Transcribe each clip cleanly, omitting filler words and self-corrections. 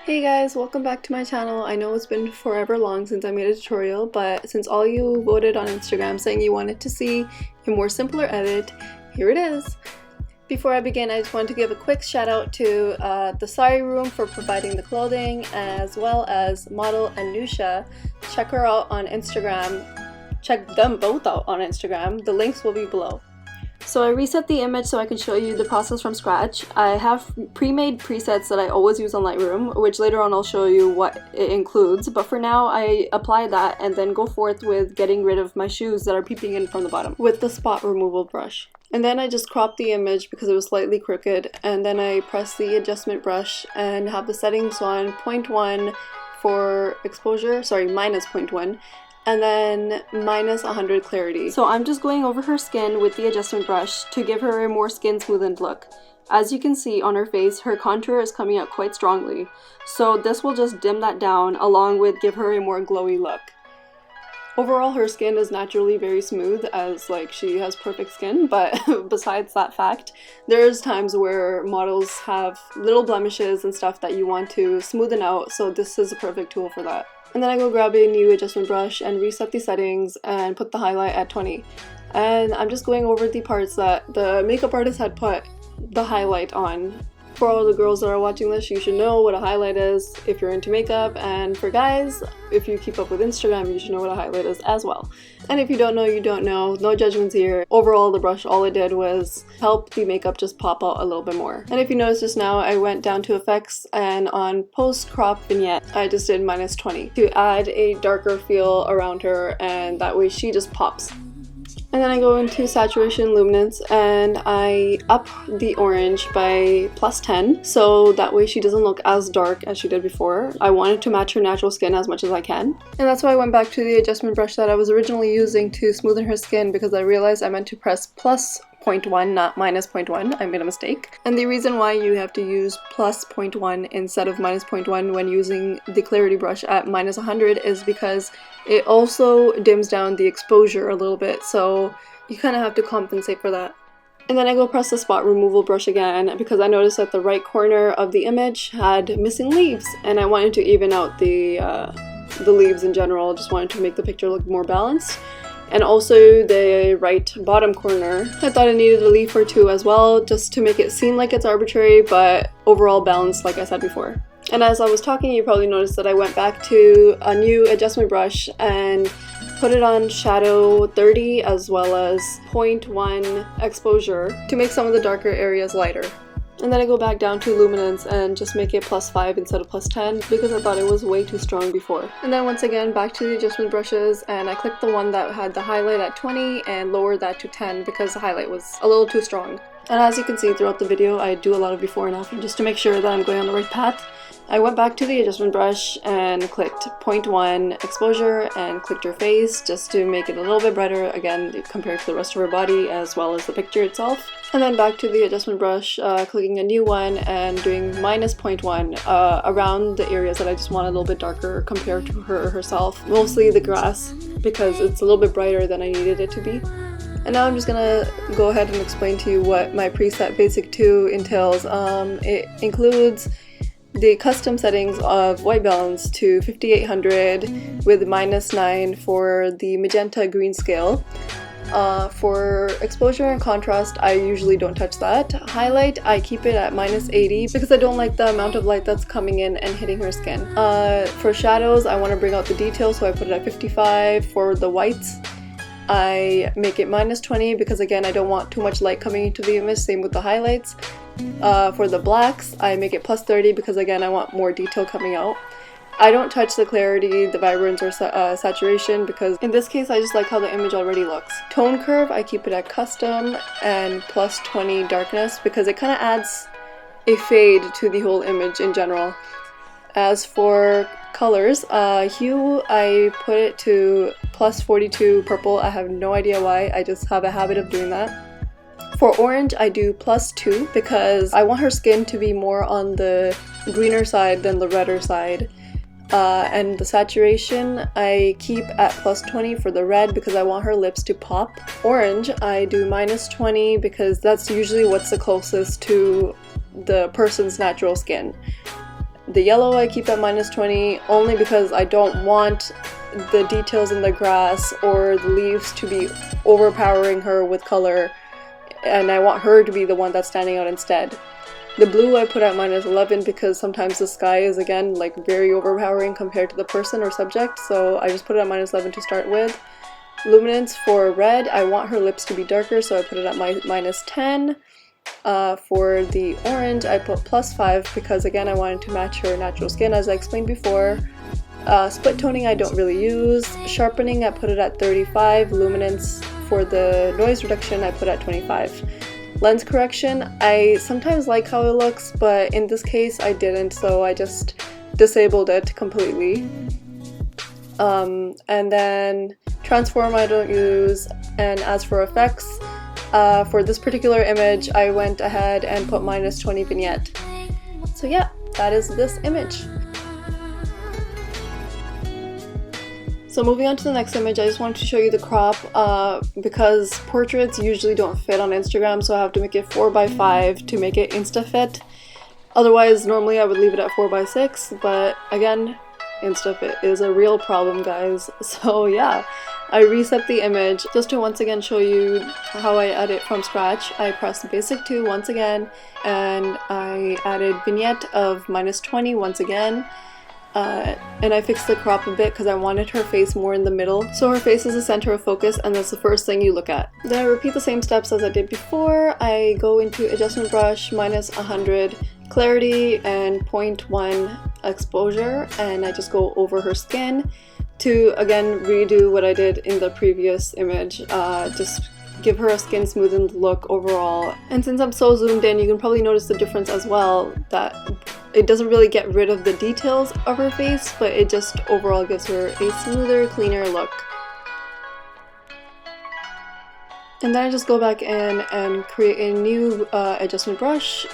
Hey guys, welcome back to my channel. I know it's been forever long since I made a tutorial, but since all you voted on Instagram saying you wanted to see a more simpler edit, here it is. Before I begin, I just want to give a quick shout out to the Sari Room for providing the clothing, as well as model Anusha. Check her out on Instagram. Check them both out on Instagram. The links will be below. So I reset the image so I can show you the process from scratch. I have pre-made presets that I always use on Lightroom, which later on I'll show you what it includes, but for now I apply that and then go forth with getting rid of my shoes that are peeping in from the bottom with the spot removal brush. And then I just crop the image because it was slightly crooked, and then I press the adjustment brush and have the settings on 0.1 for exposure, sorry, minus 0.1, and then minus 100 clarity. So I'm just going over her skin with the adjustment brush to give her a more skin smoothened look. As you can see on her face, her contour is coming out quite strongly. So this will just dim that down along with give her a more glowy look. Overall, her skin is naturally very smooth, as like she has perfect skin, but besides that fact, there's times where models have little blemishes and stuff that you want to smoothen out, so this is a perfect tool for that. And then I go grab a new adjustment brush and reset the settings and put the highlight at 20. And I'm just going over the parts that the makeup artist had put the highlight on. For all the girls that are watching this, you should know what a highlight is if you're into makeup, and for guys, if you keep up with Instagram, you should know what a highlight is as well. And if you don't know, you don't know. No judgments here. Overall, the brush, all it did was help the makeup just pop out a little bit more. And if you notice just now, I went down to effects, and on post crop vignette, I just did minus 20 to add a darker feel around her, and that way she just pops. And then I go into saturation luminance and I up the orange by plus 10, so that way she doesn't look as dark as she did before. I wanted to match her natural skin as much as I can. And that's why I went back to the adjustment brush that I was originally using to smoothen her skin, because I realized I meant to press plus 0.1, not minus 0.1. I made a mistake. And the reason why you have to use plus 0.1 instead of minus 0.1 when using the clarity brush at minus 100 is because it also dims down the exposure a little bit, so you kind of have to compensate for that. And then I go press the spot removal brush again because I noticed that the right corner of the image had missing leaves, and I wanted to even out the leaves in general. Just wanted to make the picture look more balanced. And also the right bottom corner, I thought I needed a leaf or two as well, just to make it seem like it's arbitrary, but overall balanced, like I said before. And as I was talking, you probably noticed that I went back to a new adjustment brush and put it on shadow 30 as well as 0.1 exposure to make some of the darker areas lighter. And then I go back down to luminance and just make it plus 5 instead of plus 10 because I thought it was way too strong before. And then once again back to the adjustment brushes, and I clicked the one that had the highlight at 20 and lowered that to 10 because the highlight was a little too strong. And as you can see throughout the video, I do a lot of before and after just to make sure that I'm going on the right path. I went back to the adjustment brush and clicked 0.1 exposure and clicked her face just to make it a little bit brighter again compared to the rest of her body as well as the picture itself. And then back to the adjustment brush, clicking a new one and doing minus 0.1 around the areas that I just want a little bit darker compared to her herself. Mostly the grass because it's a little bit brighter than I needed it to be. And now I'm just gonna go ahead and explain to you what my preset basic 2 entails. It includes the custom settings of white balance to 5800 with minus 9 for the magenta green scale. For exposure and contrast, I usually don't touch that. Highlight, I keep it at minus 80 because I don't like the amount of light that's coming in and hitting her skin. For shadows, I want to bring out the detail, so I put it at 55. For the whites, I make it minus 20 because again, I don't want too much light coming into the image, same with the highlights. For the blacks, I make it plus 30 because again, I want more detail coming out. I don't touch the clarity, the vibrance, or saturation because in this case I just like how the image already looks. Tone curve, I keep it at custom and plus 20 darkness because it kind of adds a fade to the whole image in general. As for colors, hue, I put it to plus 42 purple. I have no idea why, I just have a habit of doing that. For orange, I do plus 2 because I want her skin to be more on the greener side than the redder side. And the saturation, I keep at plus 20 for the red because I want her lips to pop. Orange, I do minus 20 because that's usually what's the closest to the person's natural skin. The yellow I keep at -20 only because I don't want the details in the grass or the leaves to be overpowering her with color, and I want her to be the one that's standing out instead. The blue I put at -11 because sometimes the sky is again like very overpowering compared to the person or subject, so I just put it at -11 to start with. Luminance for red, I want her lips to be darker, so I put it at -10. For the orange I put +5 because again I wanted to match her natural skin as I explained before. Split toning I don't really use. Sharpening I put it at 35. Luminance for the noise reduction I put at 25. Lens correction, I sometimes like how it looks, but in this case I didn't, so I just disabled it completely. And then transform I don't use, and as for effects, for this particular image I went ahead and put -20 vignette. So yeah, that is this image. So moving on to the next image, I just wanted to show you the crop because portraits usually don't fit on Instagram, so I have to make it 4x5 to make it insta fit. Otherwise, normally I would leave it at 4x6, but again, insta fit is a real problem, guys. So yeah, I reset the image just to once again show you how I edit from scratch. I pressed basic 2 once again, and I added vignette of -20 once again. And I fixed the crop a bit because I wanted her face more in the middle, so her face is the center of focus and that's the first thing you look at. Then I repeat the same steps as I did before. I go into adjustment brush, -100 clarity and 0.1 exposure, and I just go over her skin to again redo what I did in the previous image, just give her a skin smoothened look overall. And since I'm so zoomed in, you can probably notice the difference as well, that it doesn't really get rid of the details of her face, but it just overall gives her a smoother, cleaner look. And then I just go back in and create a new adjustment brush,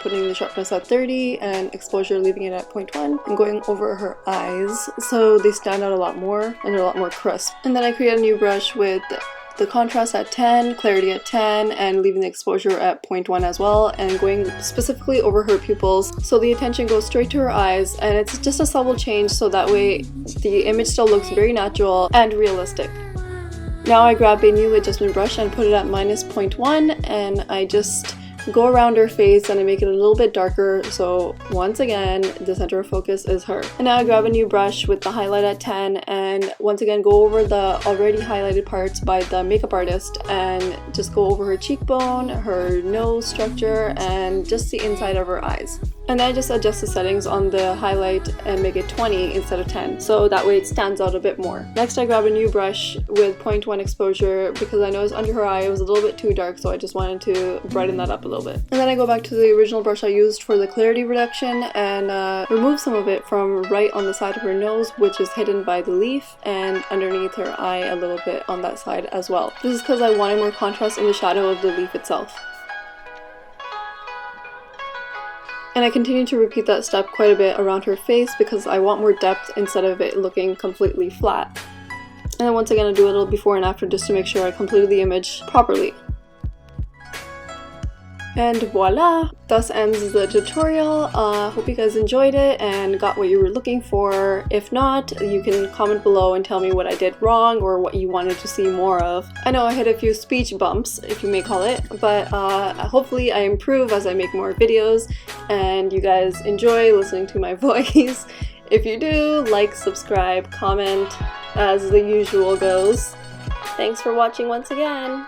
putting the sharpness at 30 and exposure leaving it at 0.1, and going over her eyes so they stand out a lot more and they're a lot more crisp. And then I create a new brush with the contrast at 10, clarity at 10, and leaving the exposure at 0.1 as well, and going specifically over her pupils so the attention goes straight to her eyes, and it's just a subtle change so that way the image still looks very natural and realistic. Now I grab a new adjustment brush and put it at -0.1, and I just go around her face and I make it a little bit darker, so once again the center of focus is her. And now I grab a new brush with the highlight at 10 and once again go over the already highlighted parts by the makeup artist and just go over her cheekbone, her nose structure, and just the inside of her eyes. And then I just adjust the settings on the highlight and make it 20 instead of 10, so that way it stands out a bit more. Next I grab a new brush with 0.1 exposure because I noticed under her eye it was a little bit too dark, so I just wanted to brighten that up a little bit. And then I go back to the original brush I used for the clarity reduction and remove some of it from right on the side of her nose, which is hidden by the leaf, and underneath her eye a little bit on that side as well. This is because I wanted more contrast in the shadow of the leaf itself. And I continue to repeat that step quite a bit around her face because I want more depth instead of it looking completely flat. And then once again I do a little before and after just to make sure I completed the image properly. And voila! Thus ends the tutorial. Hope you guys enjoyed it and got what you were looking for. If not, you can comment below and tell me what I did wrong or what you wanted to see more of. I know I hit a few speech bumps, if you may call it, but hopefully I improve as I make more videos and you guys enjoy listening to my voice. If you do, like, subscribe, comment, as the usual goes. Thanks for watching once again!